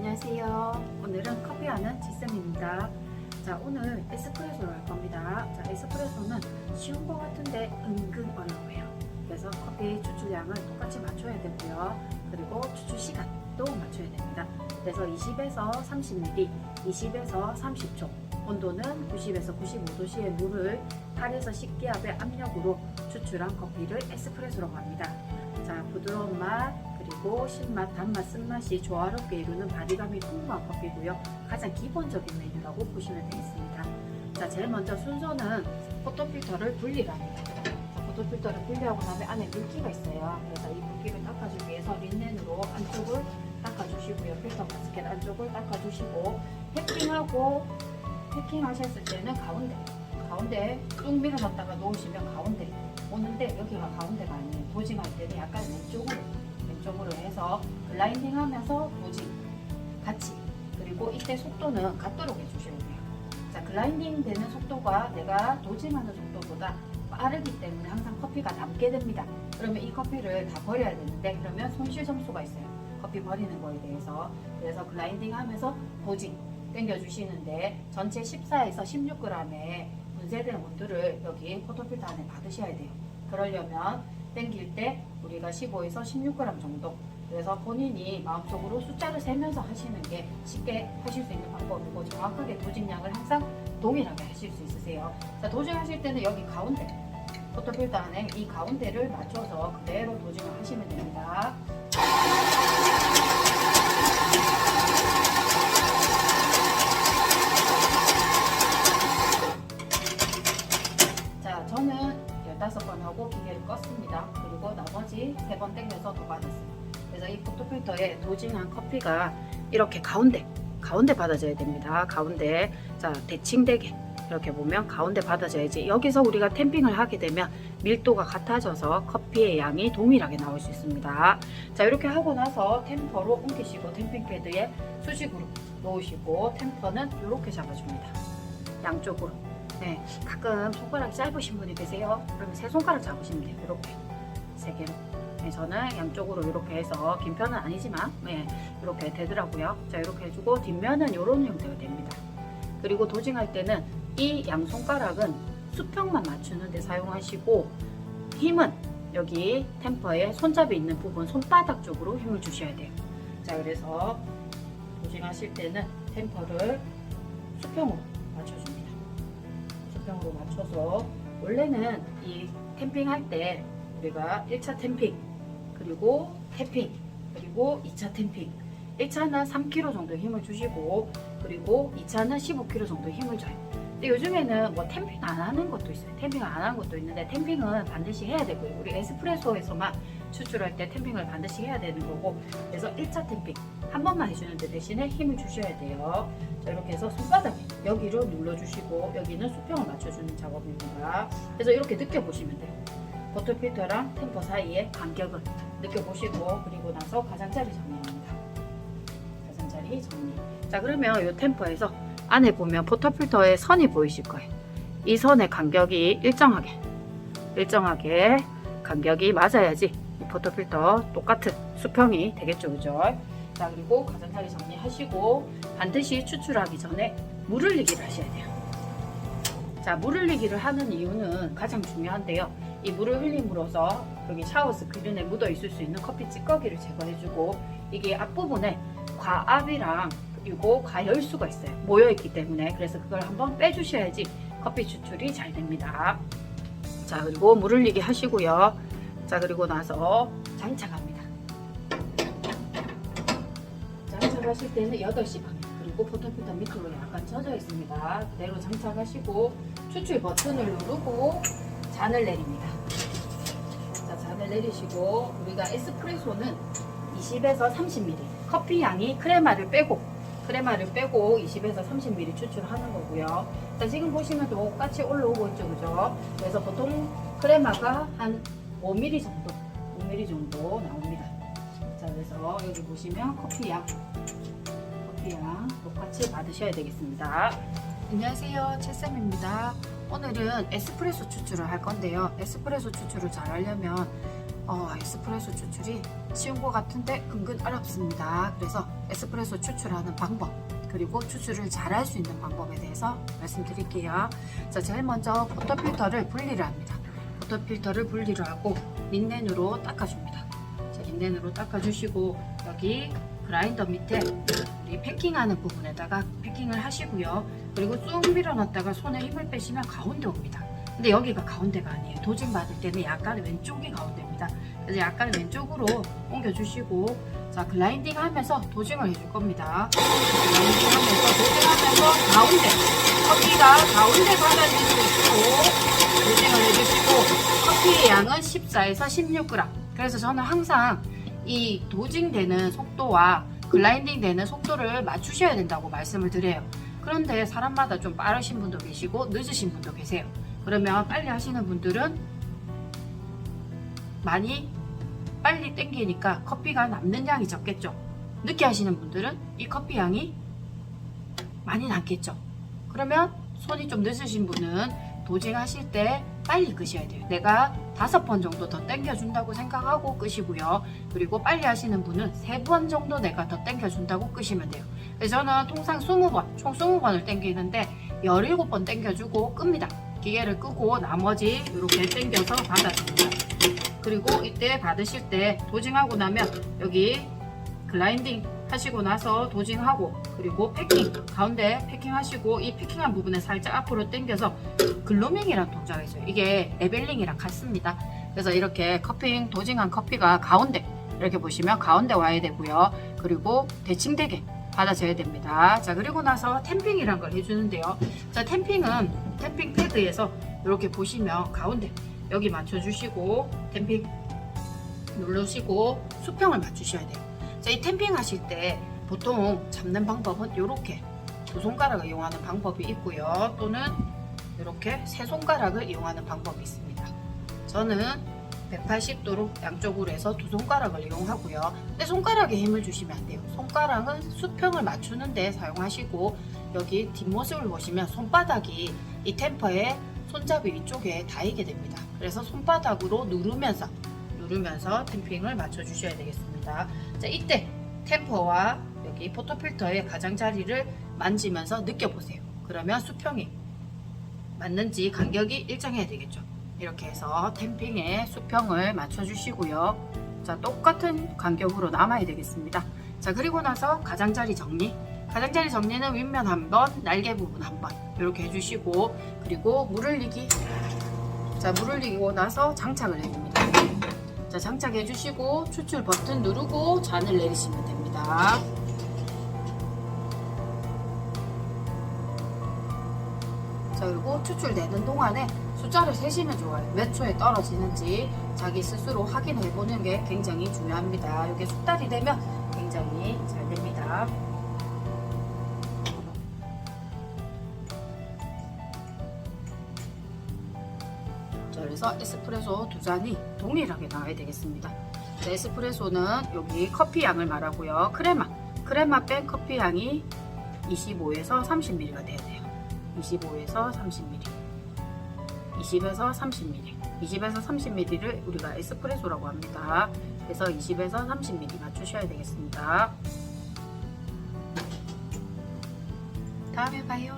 안녕하세요. 오늘은 커피하는 지쌤입니다. 자, 오늘 에스프레소를 할 겁니다. 자, 에스프레소는 쉬운 것 같은데 은근 어려워요. 그래서 커피 추출량을 똑같이 맞춰야 되고요. 그리고 추출 시간도 맞춰야 됩니다. 그래서 20에서 30ml, 20에서 30초, 온도는 90에서 95도씨의 물을 8에서 10기압의 압력으로 추출한 커피를 에스프레소라고 합니다. 자, 부드러운 맛, 그리고 신맛, 단맛, 쓴맛이 조화롭게 이루는 바디감이 풍부한 커피고요. 가장 기본적인 메뉴라고 보시면 되겠습니다. 자, 제일 먼저 순서는 포토필터를 분리를 합니다. 자, 포토필터를 분리하고 나면 안에 물기가 있어요. 그래서 이 물기를 닦아주기 위해서 린넨으로 안쪽을 닦아주시고요. 필터 바스켓 안쪽을 닦아주시고, 패킹하셨을 때는 가운데 쭉 밀어놨다가 놓으시면 가운데 오는데, 여기가 가운데가 아니에요. 도징할 때는 약간 왼쪽으로 해서 글라인딩 하면서 도징 같이, 그리고 이때 속도는 같도록 해주셔야 돼요. 자, 글라인딩 되는 속도가 내가 도징하는 속도보다 빠르기 때문에 항상 커피가 남게 됩니다. 그러면 이 커피를 다 버려야 되는데, 그러면 손실 점수가 있어요. 커피 버리는 거에 대해서. 그래서 글라인딩 하면서 도징 당겨주시는데, 전체 14에서 16g의 분쇄된 온도를 여기 포토필터 안에 받으셔야 돼요. 그러려면 당길 때 우리가 15에서 16g 정도, 그래서 본인이 마음속으로 숫자를 세면서 하시는 게 쉽게 하실 수 있는 방법이고, 정확하게 도징량을 항상 동일하게 하실 수 있으세요. 자, 도징하실 때는 여기 가운데 포토필터 안에 이 가운데를 맞춰서 그대로 도징을 하시면 됩니다. 자, 저는 15번 하고 기계를 껐습니다. 그리고 나머지 3번 당겨서 더 받았어요. 그래서 이 포토필터에 도징한 커피가 이렇게 가운데 받아져야 됩니다. 가운데. 자, 대칭되게 이렇게 보면 가운데 받아져야지. 여기서 우리가 탬핑을 하게 되면 밀도가 같아져서 커피의 양이 동일하게 나올 수 있습니다. 자, 이렇게 하고 나서 템퍼로 옮기시고, 탬핑 패드에 수직으로 놓으시고, 템퍼는 이렇게 잡아줍니다. 양쪽으로. 네, 가끔 손가락이 짧으신 분이 계세요. 그러면 세 손가락 잡으시면 돼요. 이렇게 3개로. 네, 저는 양쪽으로 이렇게 해서, 긴 편은 아니지만 이렇게 되더라고요. 자, 이렇게 해주고, 뒷면은 이런 형태가 됩니다. 그리고 도징할 때는 이 양손가락은 수평만 맞추는 데 사용하시고, 힘은 여기 템퍼에 손잡이 있는 부분, 손바닥 쪽으로 힘을 주셔야 돼요. 자, 그래서 도징하실 때는 템퍼를 수평으로 맞춰줍니다. 수평으로 맞춰서, 원래는 이 탬핑 할 때 우리가 1차 탬핑, 그리고 태핑, 그리고 2차 탬핑, 1차는 3kg 정도 힘을 주시고, 그리고 2차는 15kg 정도 힘을 줘요. 근데 요즘에는 뭐 탬핑 안 하는 것도 있어요. 탬핑 안 하는 것도 있는데, 탬핑은 반드시 해야 되고요. 우리 에스프레소에서만 추출할 때 탬핑을 반드시 해야 되는 거고, 그래서 1차 탬핑 한 번만 해주는데 대신에 힘을 주셔야 돼요. 자, 이렇게 해서 손바닥에 여기로 눌러주시고, 여기는 수평을 맞춰주는 작업입니다. 그래서 이렇게 느껴보시면 돼요. 포토필터랑 템퍼 사이의 간격을 느껴보시고, 그리고 나서 가장자리 정리합니다. 가장자리 정리. 자, 그러면 이 템퍼에서 안에 보면 포토필터에 선이 보이실 거예요. 이 선의 간격이 일정하게 간격이 맞아야지 이 포토필터 똑같은 수평이 되겠죠, 그죠? 자, 그리고 가장자리 정리하시고, 반드시 추출하기 전에 물 흘리기를 하셔야 돼요. 자, 물 흘리기를 하는 이유는 가장 중요한데요. 이 물을 흘림으로써 여기 샤워 스크린에 묻어 있을 수 있는 커피 찌꺼기를 제거해주고, 이게 앞부분에 과압이랑 그리고 과열수가 있어요. 모여있기 때문에. 그래서 그걸 한번 빼주셔야지 커피 추출이 잘 됩니다. 자, 그리고 물 흘리기 하시고요. 자, 그리고 나서 장착합니다. 장착하실 때는 8시 방향, 그리고 포토필터 밑으로 약간 젖어 있습니다. 그대로 장착하시고, 추출 버튼을 누르고 잔을 내립니다. 자, 잔을 내리시고, 우리가 에스프레소는 20에서 30ml, 커피 양이 크레마를 빼고 20에서 30ml 추출하는 거고요. 자, 지금 보시면 똑같이 올라오고 있죠, 그죠? 그래서 보통 크레마가 한 5ml 정도 나옵니다. 자, 그래서 여기 보시면 커피양 똑같이 받으셔야 되겠습니다. 안녕하세요, 채쌤입니다. 오늘은 에스프레소 추출을 할 건데요. 에스프레소 추출을 잘 하려면 에스프레소 추출이 쉬운 것 같은데 은근 어렵습니다. 그래서 에스프레소 추출하는 방법, 그리고 추출을 잘할 수 있는 방법에 대해서 말씀드릴게요. 자, 제일 먼저 포터필터를 분리를 합니다. 포터필터를 분리를 하고 린넨으로 닦아줍니다. 자, 린넨으로 닦아주시고 여기 그라인더 밑에 우리 패킹하는 부분에다가 패킹을 하시고요. 그리고 쑥 밀어놨다가 손에 힘을 빼시면 가운데 옵니다. 근데 여기가 가운데가 아니에요. 도징 받을 때는 약간 왼쪽이 가운데입니다. 그래서 약간 왼쪽으로 옮겨주시고, 자, 글라인딩 하면서 도징을 해줄 겁니다. 글라인딩 하면서 도징하면서 가운데, 커피가 가운데 받아줄 수 있고 도징을 해주시고, 커피의 양은 14에서 16g. 그래서 저는 항상 이 도징 되는 속도와 글라인딩 되는 속도를 맞추셔야 된다고 말씀을 드려요. 그런데 사람마다 좀 빠르신 분도 계시고 늦으신 분도 계세요. 그러면 빨리 하시는 분들은 많이 빨리 땡기니까 커피가 남는 양이 적겠죠. 늦게 하시는 분들은 이 커피 양이 많이 남겠죠. 그러면 손이 좀 늦으신 분은 도징 하실 때 빨리 끄셔야 돼요. 내가 5번 정도 더 땡겨준다고 생각하고 끄시고요. 그리고 빨리 하시는 분은 3번 정도 내가 더 땡겨준다고 끄시면 돼요. 그래서 저는 통상 20번, 총 20번을 땡기는데 17번 땡겨주고 끕니다. 기계를 끄고 나머지 이렇게 땡겨서 받아줍니다. 그리고 이때 받으실 때 도징하고 나면 여기 글라인딩 하시고 나서 도징하고, 그리고 패킹, 가운데 패킹 하시고 이 패킹한 부분에 살짝 앞으로 당겨서 글루밍이라는 동작이 있어요. 이게 레벨링이랑 같습니다. 그래서 이렇게 커핑, 도징한 커피가 가운데, 이렇게 보시면 가운데 와야 되고요. 그리고 대칭되게 받아줘야 됩니다. 자, 그리고 나서 탬핑이란 걸 해주는데요. 자, 탬핑은 탬핑 패드에서 이렇게 보시면 가운데 여기 맞춰주시고 탬핑 누르시고 수평을 맞추셔야 돼요. 자, 이 탬핑 하실 때 보통 잡는 방법은 이렇게 2손가락을 이용하는 방법이 있고요. 또는 이렇게 3손가락을 이용하는 방법이 있습니다. 저는 180도로 양쪽으로 해서 2손가락을 이용하고요. 근데 손가락에 힘을 주시면 안 돼요. 손가락은 수평을 맞추는 데 사용하시고, 여기 뒷모습을 보시면 손바닥이 이 템퍼의 손잡이 위쪽에 닿이게 됩니다. 그래서 손바닥으로 누르면서 탬핑을 맞춰 주셔야 되겠습니다. 자, 이때 템퍼와 여기 포터필터의 가장자리를 만지면서 느껴보세요. 그러면 수평이 맞는지 간격이 일정해야 되겠죠. 이렇게 해서 탬핑에 수평을 맞춰 주시고요. 자, 똑같은 간격으로 남아야 되겠습니다. 자, 그리고 나서 가장자리 정리. 가장자리 정리는 윗면 한 번, 날개 부분 한 번 이렇게 해주시고, 그리고 물 흘리기. 자, 물 흘리고 나서 장착을 해줍니다. 자, 장착해 주시고 추출 버튼 누르고 잔을 내리시면 됩니다. 자, 그리고 추출되는 동안에 숫자를 세시면 좋아요. 몇 초에 떨어지는지 자기 스스로 확인해 보는 게 굉장히 중요합니다. 이게 숙달이 되면 굉장히 잘 됩니다. 자, 그래서 에스프레소 2잔이 동일하게 나와야 되겠습니다. 자, 에스프레소는 여기 커피 양을 말하고요. 크레마 뺀 커피 양이 25에서 30ml가 돼야 돼요. 25에서 30ml, 20에서 30ml, 20에서 30ml를 우리가 에스프레소라고 합니다. 그래서 20에서 30ml 맞추셔야 되겠습니다. 다음에 봐요.